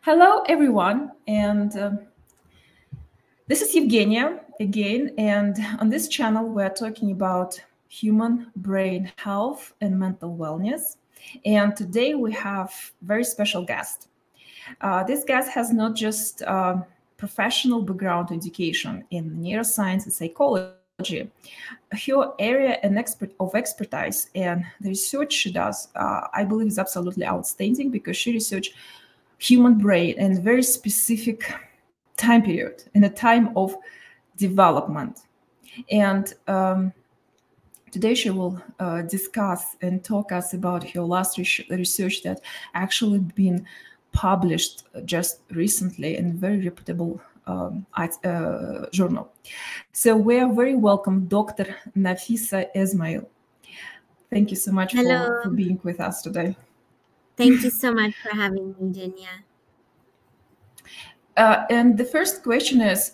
Hello, everyone, and this is Evgenia again. And on this channel, we're talking about human brain health and mental wellness. And today we have a very special guest. This guest has not just professional background education in neuroscience and psychology. Her area and of expertise and the research she does, I believe, is absolutely outstanding because she researched human brain in a very specific time period, in a time of development. And today she will discuss and talk us about her last research that actually been published just recently in a very reputable journal. So we are very welcome Dr. Nafissa Ismail. Thank you so much for being with us today. Thank you so much for having me, Genia. And the first question is,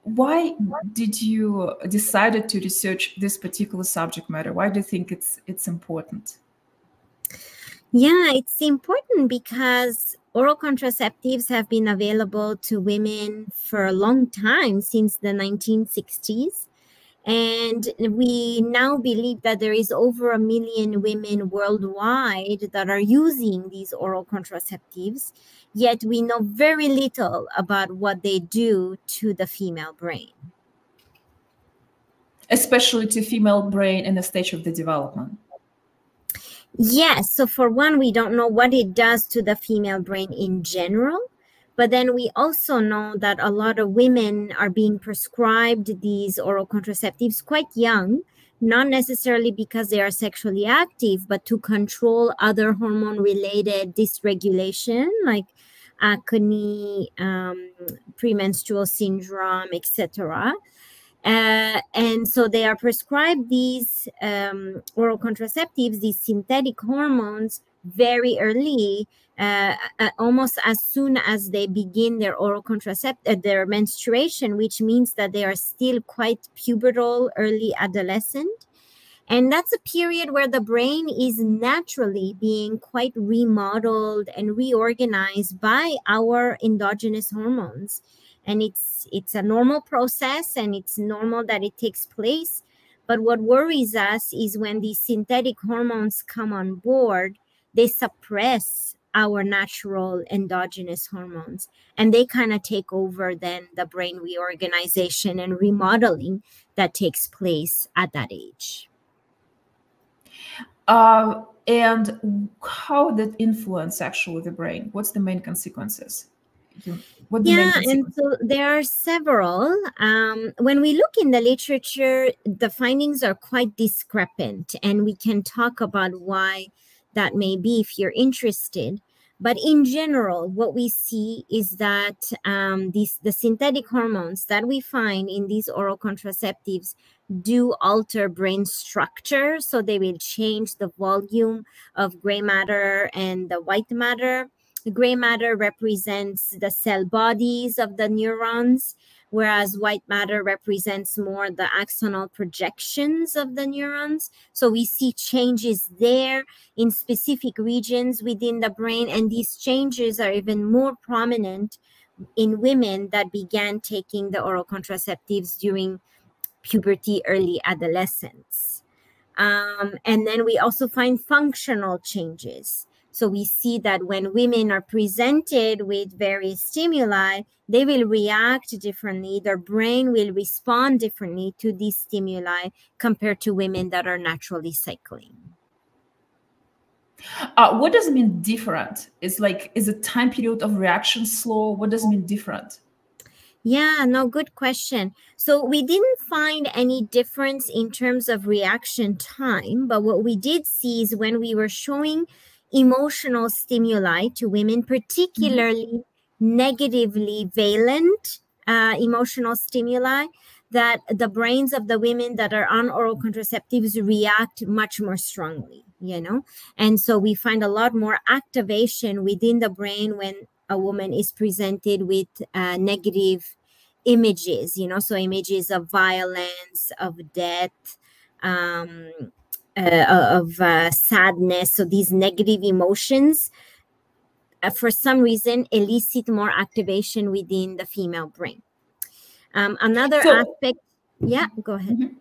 why did you decide to research this particular subject matter? Why do you think it's important? Yeah, it's important because oral contraceptives have been available to women for a long time, since the 1960s. And we now believe that there is over 1 million women worldwide that are using these oral contraceptives, yet we know very little about what they do to the female brain. Especially to female brain in the stage of the development. Yes. So for one, we don't know what it does to the female brain in general. But then we also know that a lot of women are being prescribed these oral contraceptives quite young, not necessarily because they are sexually active, but to control other hormone-related dysregulation like acne, premenstrual syndrome, etc. And so they are prescribed these oral contraceptives, these synthetic hormones, very early, almost as soon as they begin their oral contraceptive, their menstruation, which means that they are still quite pubertal, early adolescent. And that's a period where the brain is naturally being quite remodeled and reorganized by our endogenous hormones. And it's a normal process, and it's normal that it takes place. But what worries us is when these synthetic hormones come on board, they suppress our natural endogenous hormones, and they kind of take over then the brain reorganization and remodeling that takes place at that age. And how that influence actually the brain? What's the main consequences? And so there are several. When we look in the literature, the findings are quite discrepant, and we can talk about why that may be if you're interested. But in general, what we see is that the synthetic hormones that we find in these oral contraceptives do alter brain structure. So they will change the volume of gray matter and the white matter. The gray matter represents the cell bodies of the neurons, whereas white matter represents more the axonal projections of the neurons. So we see changes there in specific regions within the brain, and these changes are even more prominent in women that began taking the oral contraceptives during puberty, early adolescence. And then we also find functional changes. So we see that when women are presented with various stimuli, they will react differently. Their brain will respond differently to these stimuli compared to women that are naturally cycling. What does it mean different? Is a time period of reaction slow? What does it mean different? Yeah, no, good question. So we didn't find any difference in terms of reaction time, but what we did see is when we were showing emotional stimuli to women, particularly negatively valent emotional stimuli, that the brains of the women that are on oral contraceptives react much more strongly, And so we find a lot more activation within the brain when a woman is presented with negative images, so images of violence, of death, of sadness. So these negative emotions for some reason, elicit more activation within the female brain. Another aspect, yeah, go ahead.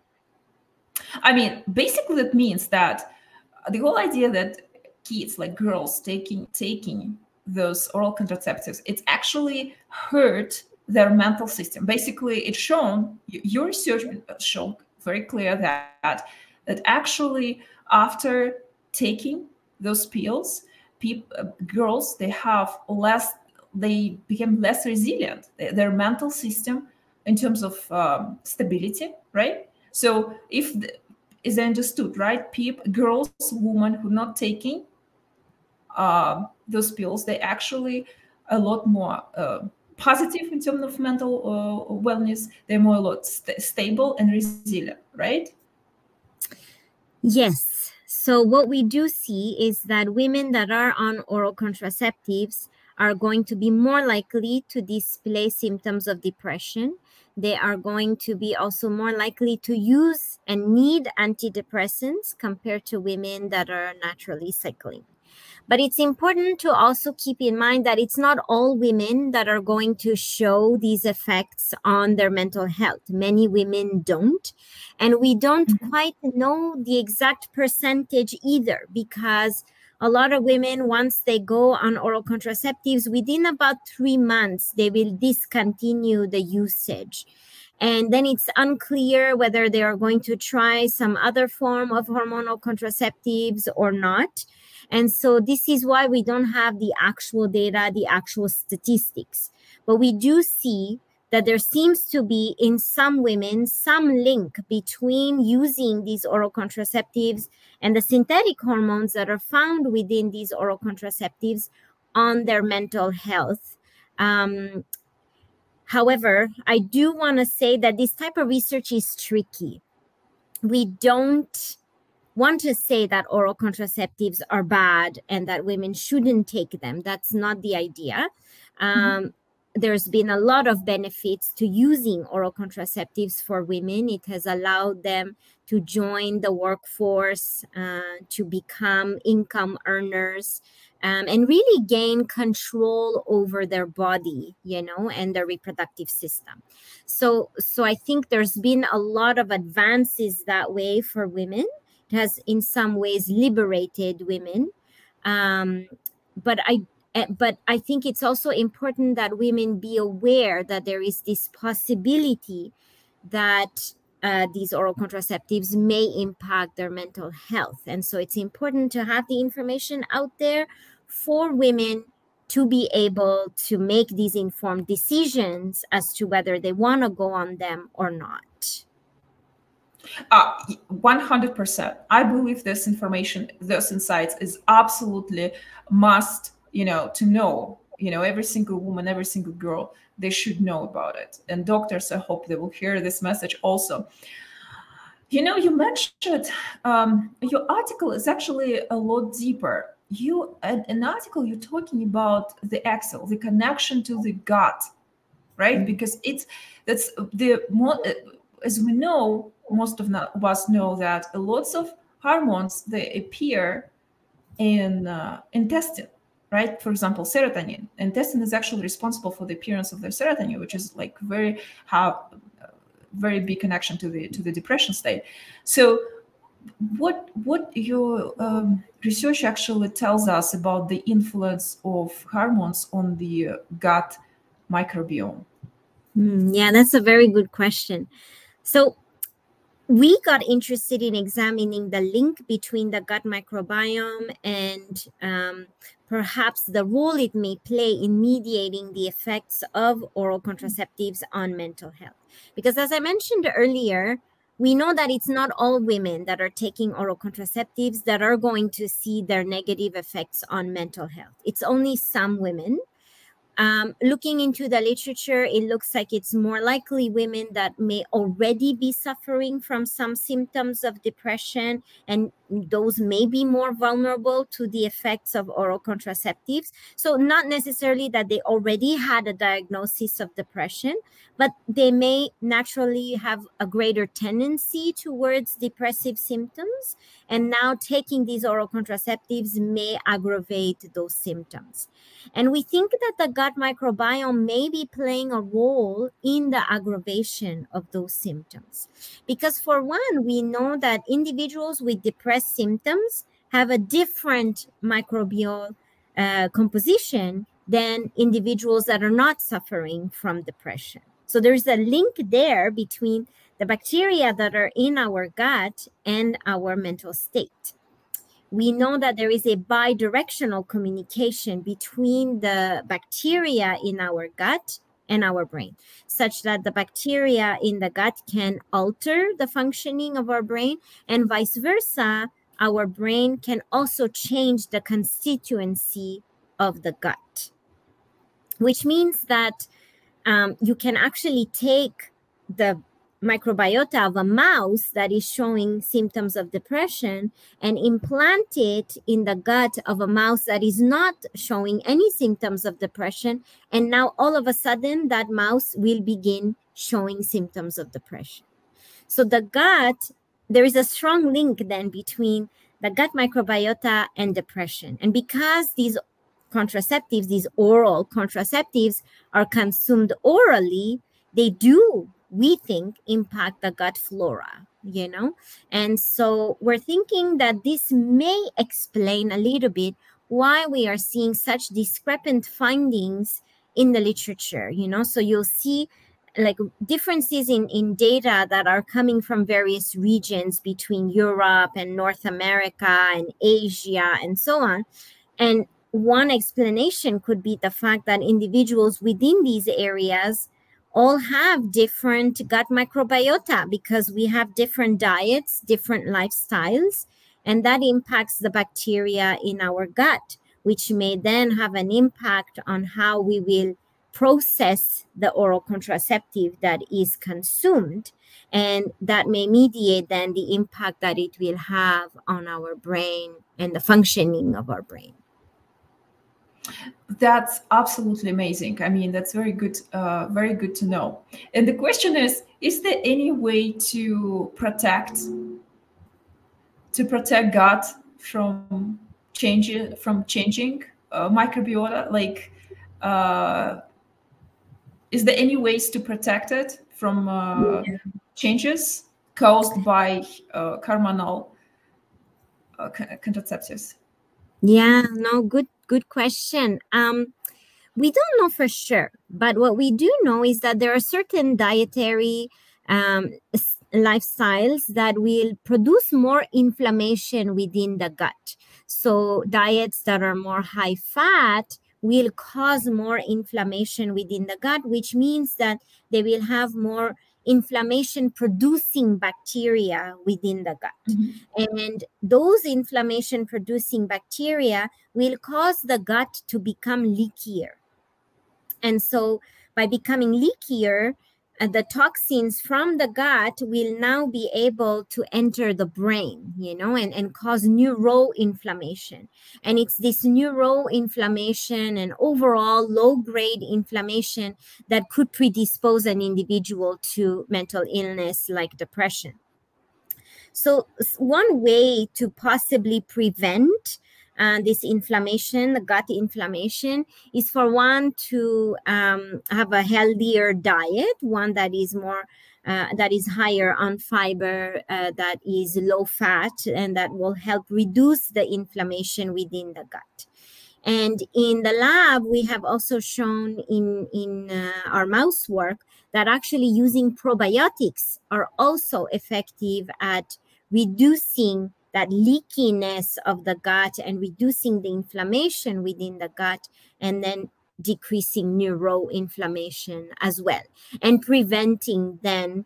I mean, basically that means that the whole idea that kids, like girls, taking those oral contraceptives, it's actually hurt their mental system. Basically, it's shown, your research showed very clear that actually after taking those pills, girls, they became less resilient. Their mental system, in terms of stability, right? So is understood, right? Girls, women who are not taking those pills, they actually a lot more positive in terms of mental wellness. They're more a lot stable and resilient, right? Yes. So what we do see is that women that are on oral contraceptives are going to be more likely to display symptoms of depression. They are going to be also more likely to use and need antidepressants compared to women that are naturally cycling. But it's important to also keep in mind that it's not all women that are going to show these effects on their mental health. Many women don't. And we don't quite know the exact percentage either, because a lot of women, once they go on oral contraceptives, within about 3 months, they will discontinue the usage. And then it's unclear whether they are going to try some other form of hormonal contraceptives or not. And so this is why we don't have the actual data, the actual statistics. But we do see that there seems to be, in some women, some link between using these oral contraceptives and the synthetic hormones that are found within these oral contraceptives on their mental health. However, I do want to say that this type of research is tricky. We don't want to say that oral contraceptives are bad and that women shouldn't take them. That's not the idea. There's been a lot of benefits to using oral contraceptives for women. It has allowed them to join the workforce, to become income earners, and really gain control over their body, and their reproductive system. So I think there's been a lot of advances that way for women. It has in some ways liberated women. But I think it's also important that women be aware that there is this possibility that these oral contraceptives may impact their mental health. And so it's important to have the information out there for women to be able to make these informed decisions as to whether they want to go on them or not. 100%. I believe this information, those insights is absolutely must, to know, every single woman, every single girl, they should know about it. And doctors, I hope they will hear this message also. You mentioned your article is actually a lot deeper. An article, you're talking about the axil, the connection to the gut, right? Because that's the more, as we know, most of us know that lots of hormones, they appear in intestine, right? For example, serotonin. Intestine is actually responsible for the appearance of the serotonin, which is like very big connection to the depression state. So what your research actually tells us about the influence of hormones on the gut microbiome? Yeah, that's a very good question. So we got interested in examining the link between the gut microbiome and perhaps the role it may play in mediating the effects of oral contraceptives on mental health. Because as I mentioned earlier, we know that it's not all women that are taking oral contraceptives that are going to see their negative effects on mental health. It's only some women. Looking into the literature, it looks like it's more likely women that may already be suffering from some symptoms of depression, and those may be more vulnerable to the effects of oral contraceptives. So not necessarily that they already had a diagnosis of depression, but they may naturally have a greater tendency towards depressive symptoms. And now taking these oral contraceptives may aggravate those symptoms. And we think that the gut microbiome may be playing a role in the aggravation of those symptoms. Because for one, we know that individuals with depressed symptoms have a different microbial composition than individuals that are not suffering from depression. So there's a link there between the bacteria that are in our gut and our mental state. We know that there is a bidirectional communication between the bacteria in our gut and our brain, such that the bacteria in the gut can alter the functioning of our brain, and vice versa. Our brain can also change the constituency of the gut, which means that you can actually take the microbiota of a mouse that is showing symptoms of depression and implant it in the gut of a mouse that is not showing any symptoms of depression. And now all of a sudden that mouse will begin showing symptoms of depression. So the gut, there is a strong link then between the gut microbiota and depression. And because these contraceptives, these oral contraceptives, are consumed orally, they do, we think, impact the gut flora, you know? And so we're thinking that this may explain a little bit why we are seeing such discrepant findings in the literature, you know? So you'll see like differences in data that are coming from various regions between Europe and North America and Asia and so on. And one explanation could be the fact that individuals within these areas all have different gut microbiota because we have different diets, different lifestyles, and that impacts the bacteria in our gut, which may then have an impact on how we will process the oral contraceptive that is consumed. And that may mediate then the impact that it will have on our brain and the functioning of our brain. That's absolutely amazing. I mean, that's very good to know. And the question is there any way to protect gut from changing microbiota? Like, is there any ways to protect it from changes caused by hormonal contraceptives? Yeah, no, good question. We don't know for sure, but what we do know is that there are certain dietary lifestyles that will produce more inflammation within the gut. So diets that are more high fat will cause more inflammation within the gut, which means that they will have more inflammation producing bacteria within the gut. Mm-hmm. And those inflammation producing bacteria will cause the gut to become leakier. And so by becoming leakier, the toxins from the gut will now be able to enter the brain, you know, and cause neuroinflammation. And it's this neuroinflammation and overall low-grade inflammation that could predispose an individual to mental illness like depression. So one way to possibly prevent this inflammation, the gut inflammation, is for one to have a healthier diet, one that is more, that is higher on fiber, that is low fat, and that will help reduce the inflammation within the gut. And in the lab, we have also shown in our mouse work that actually using probiotics are also effective at reducing that leakiness of the gut and reducing the inflammation within the gut, and then decreasing neuroinflammation as well, and preventing then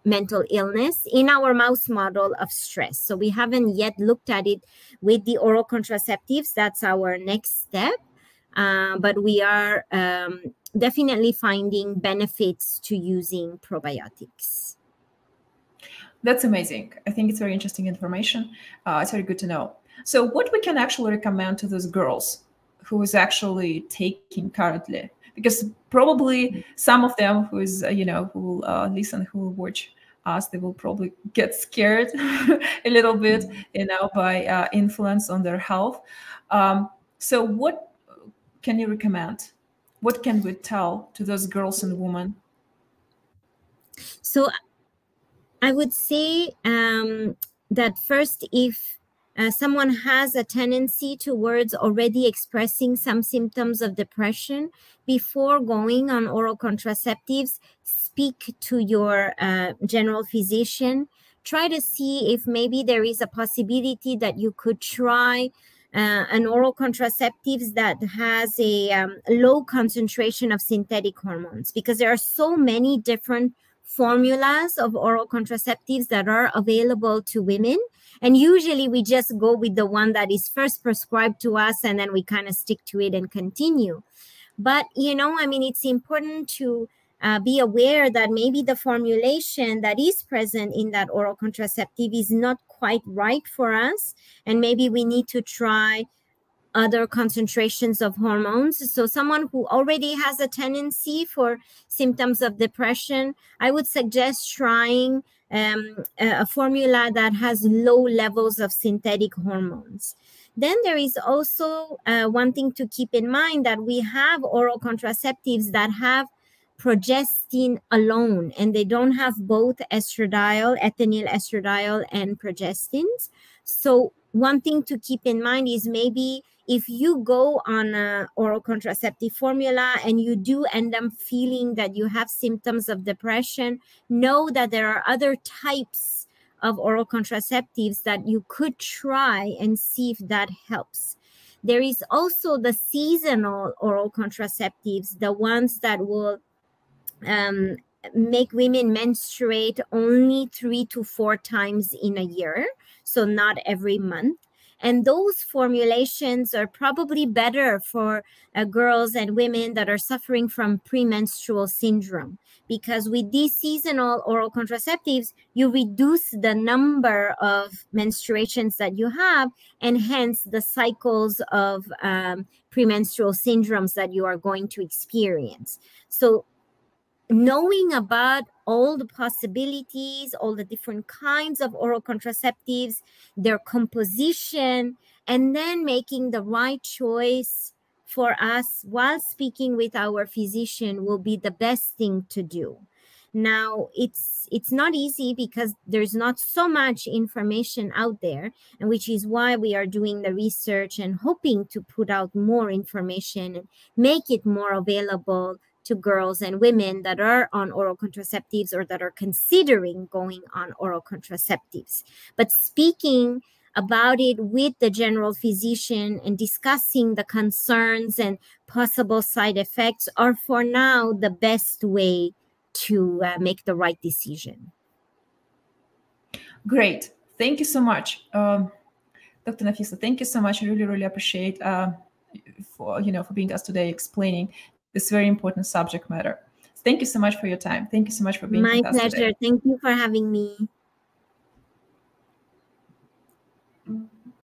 mental illness in our mouse model of stress. So we haven't yet looked at it with the oral contraceptives. That's our next step. but we are definitely finding benefits to using probiotics. That's amazing. I think it's very interesting information. It's very good to know. So what we can actually recommend to those girls who is actually taking currently, because probably some of them who is, who will listen, who will watch us, they will probably get scared a little bit, by influence on their health. So what can you recommend? What can we tell to those girls and women? So I would say that first, if someone has a tendency towards already expressing some symptoms of depression, before going on oral contraceptives, speak to your general physician. Try to see if maybe there is a possibility that you could try an oral contraceptives that has a low concentration of synthetic hormones, because there are so many different formulas of oral contraceptives that are available to women. And usually we just go with the one that is first prescribed to us, and then we kind of stick to it and continue. But, it's important to be aware that maybe the formulation that is present in that oral contraceptive is not quite right for us. And maybe we need to try other concentrations of hormones. So someone who already has a tendency for symptoms of depression, I would suggest trying a formula that has low levels of synthetic hormones. Then there is also one thing to keep in mind, that we have oral contraceptives that have progestin alone, and they don't have both estradiol, ethinyl estradiol, and progestins. So one thing to keep in mind is, maybe if you go on an oral contraceptive formula and you do end up feeling that you have symptoms of depression, know that there are other types of oral contraceptives that you could try and see if that helps. There is also the seasonal oral contraceptives, the ones that will make women menstruate only 3 to 4 times in a year, so not every month. And those formulations are probably better for girls and women that are suffering from premenstrual syndrome, because with these seasonal oral contraceptives, you reduce the number of menstruations that you have, and hence the cycles of premenstrual syndromes that you are going to experience. So knowing about all the possibilities, all the different kinds of oral contraceptives, their composition, and then making the right choice for us while speaking with our physician will be the best thing to do. Now, it's not easy, because there's not so much information out there, and which is why we are doing the research and hoping to put out more information and make it more available to girls and women that are on oral contraceptives or that are considering going on oral contraceptives. But speaking about it with the general physician and discussing the concerns and possible side effects are for now the best way to make the right decision. Great. Thank you so much. Dr. Nafissa, thank you so much. I really, really appreciate for being us today, explaining this very important subject matter. Thank you so much for your time. Thank you so much for being with us today. My pleasure. Thank you for having me.